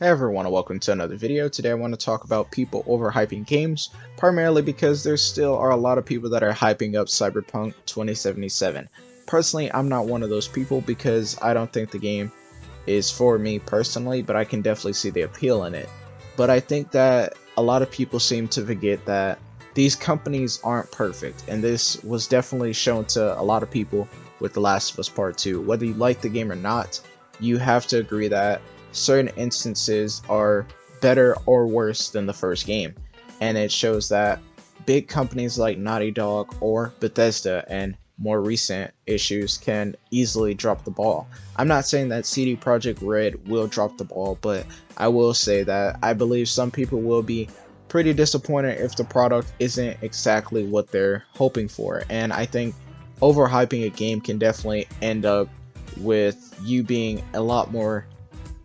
Hey everyone, and welcome to another video. Today I want to talk about people overhyping games, primarily because there still are a lot of people that are hyping up Cyberpunk 2077. Personally, I'm not one of those people because I don't think the game is for me personally, but I can definitely see the appeal in it. But I think that a lot of people seem to forget that these companies aren't perfect, and this was definitely shown to a lot of people with The Last of Us Part 2. Whether you like the game or not, you have to agree that certain instances are better or worse than the first game, and it shows that big companies like Naughty Dog or Bethesda and more recent issues can easily drop the ball. I'm not saying that CD Projekt Red will drop the ball, but I will say that I believe some people will be pretty disappointed if the product isn't exactly what they're hoping for, and I think overhyping a game can definitely end up with you being a lot more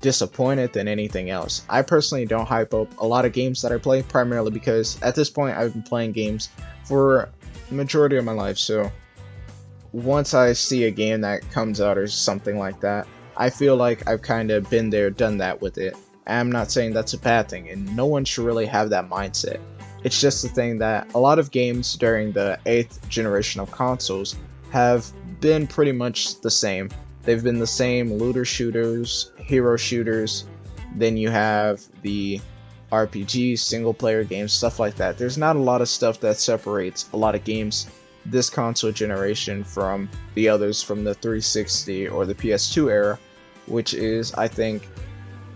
disappointed than anything else. I personally don't hype up a lot of games that I play, primarily because at this point I've been playing games for the majority of my life, so once I see a game that comes out or something like that, I feel like I've kind of been there, done that with it. I'm not saying that's a bad thing, and no one should really have that mindset. It's just the thing that a lot of games during the 8th generation of consoles have been pretty much the same. They've been the same looter shooters, hero shooters, then you have the RPGs, single player games, stuff like that. There's not a lot of stuff that separates a lot of games this console generation from the others from the 360 or the PS2 era, which is, I think,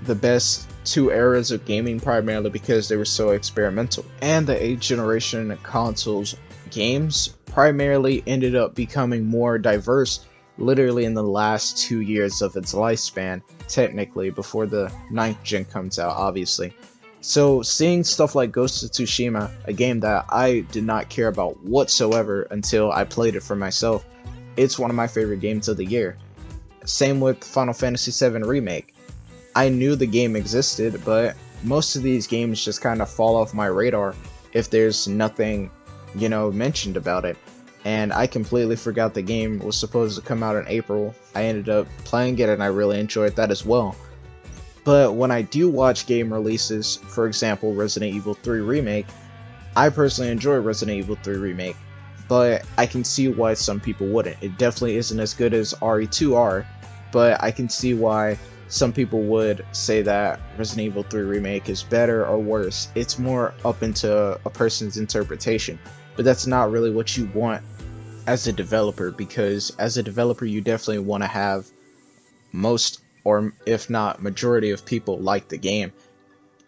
the best two eras of gaming, primarily because they were so experimental. And the 8th generation consoles games primarily ended up becoming more diverse literally in the last 2 years of its lifespan, technically, before the 9th gen comes out, obviously. So seeing stuff like Ghost of Tsushima, a game that I did not care about whatsoever until I played it for myself, it's one of my favorite games of the year. Same with Final Fantasy VII Remake. I knew the game existed, but most of these games just kind of fall off my radar if there's nothing, mentioned about it. And I completely forgot the game was supposed to come out in April. I ended up playing it and I really enjoyed that as well. But when I do watch game releases, for example Resident Evil 3 Remake, I personally enjoy Resident Evil 3 Remake, but I can see why some people wouldn't. It definitely isn't as good as RE2R, but I can see why some people would say that Resident Evil 3 Remake is better or worse. It's more up into a person's interpretation. But that's not really what you want as a developer, because as a developer you definitely want to have most, or if not majority, of people like the game,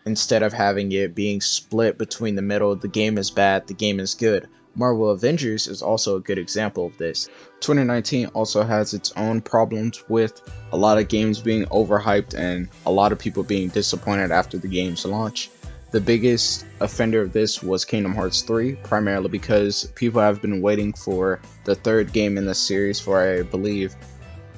instead of having it being split between the middle. The game is bad, the game is good. Marvel Avengers is also a good example of this. 2019 also has its own problems with a lot of games being overhyped and a lot of people being disappointed after the game's launch. The biggest offender of this was Kingdom Hearts 3, primarily because people have been waiting for the third game in the series for, I believe,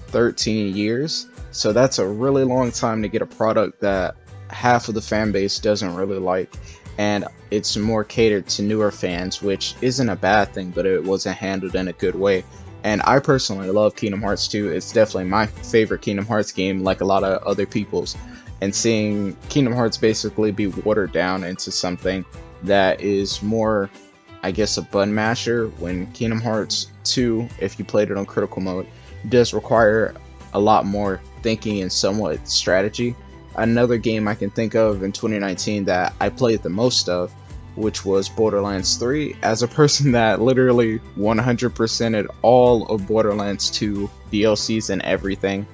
13 years. So that's a really long time to get a product that half of the fan base doesn't really like, and it's more catered to newer fans, which isn't a bad thing, but it wasn't handled in a good way. And I personally love Kingdom Hearts 2. It's definitely my favorite Kingdom Hearts game, like a lot of other people's. And seeing Kingdom Hearts basically be watered down into something that is more, I guess, a button masher, when Kingdom Hearts 2, if you played it on critical mode, does require a lot more thinking and somewhat strategy. Another game I can think of in 2019 that I played the most of, which was Borderlands 3. As a person that literally 100%ed all of Borderlands 2 DLCs and everything,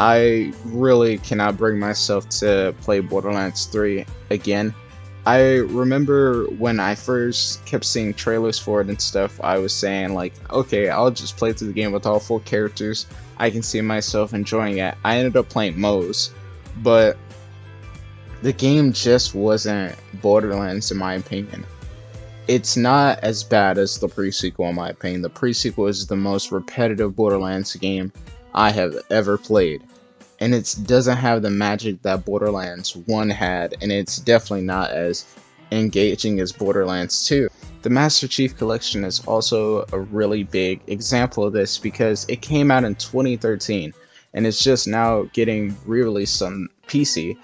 I really cannot bring myself to play Borderlands 3 again. I remember when I first kept seeing trailers for it and stuff, I was saying like, okay, I'll just play through the game with all 4 characters. I can see myself enjoying it. I ended up playing Moze, but the game just wasn't Borderlands in my opinion. It's not as bad as the pre-sequel in my opinion. The pre-sequel is the most repetitive Borderlands game I have ever played, and it doesn't have the magic that Borderlands 1 had, and it's definitely not as engaging as Borderlands 2. The Master Chief Collection is also a really big example of this because it came out in 2013 and it's just now getting re-released on PC.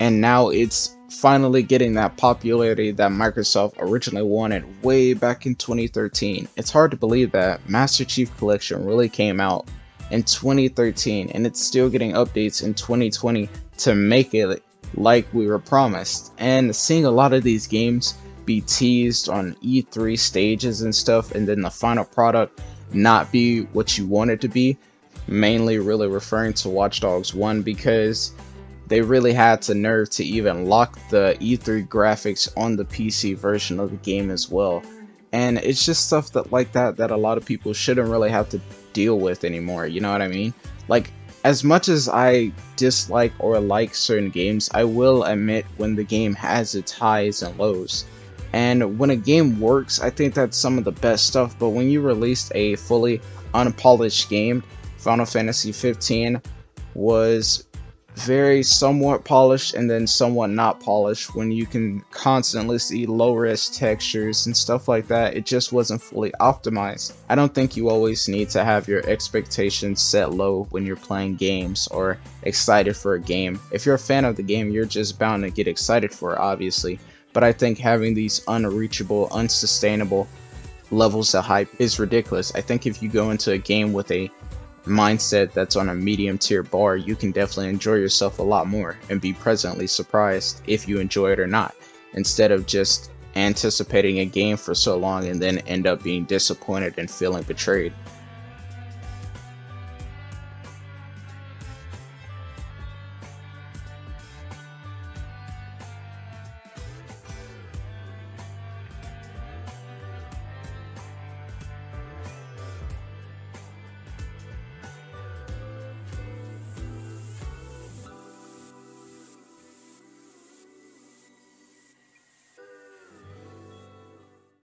and now it's finally getting that popularity that Microsoft originally wanted way back in 2013. It's hard to believe that Master Chief Collection really came out in 2013 and it's still getting updates in 2020 to make it like we were promised. And seeing a lot of these games be teased on E3 stages and stuff, and then the final product not be what you want it to be, mainly really referring to Watch Dogs 1, because they really had the nerve to even lock the E3 graphics on the PC version of the game as well. And it's just stuff like that a lot of people shouldn't really have to deal with anymore, you know what I mean? Like, as much as I dislike or like certain games, I will admit when the game has its highs and lows. And when a game works, I think that's some of the best stuff, but when you released a fully unpolished game, Final Fantasy 15 was very somewhat polished and then somewhat not polished. When you can constantly see low res textures and stuff like that, it just wasn't fully optimized. I don't think you always need to have your expectations set low when you're playing games or excited for a game. If you're a fan of the game, you're just bound to get excited for it, obviously, but I think having these unreachable, unsustainable levels of hype is ridiculous. I think if you go into a game with a mindset that's on a medium tier bar, you can definitely enjoy yourself a lot more and be pleasantly surprised if you enjoy it or not, instead of just anticipating a game for so long and then end up being disappointed and feeling betrayed.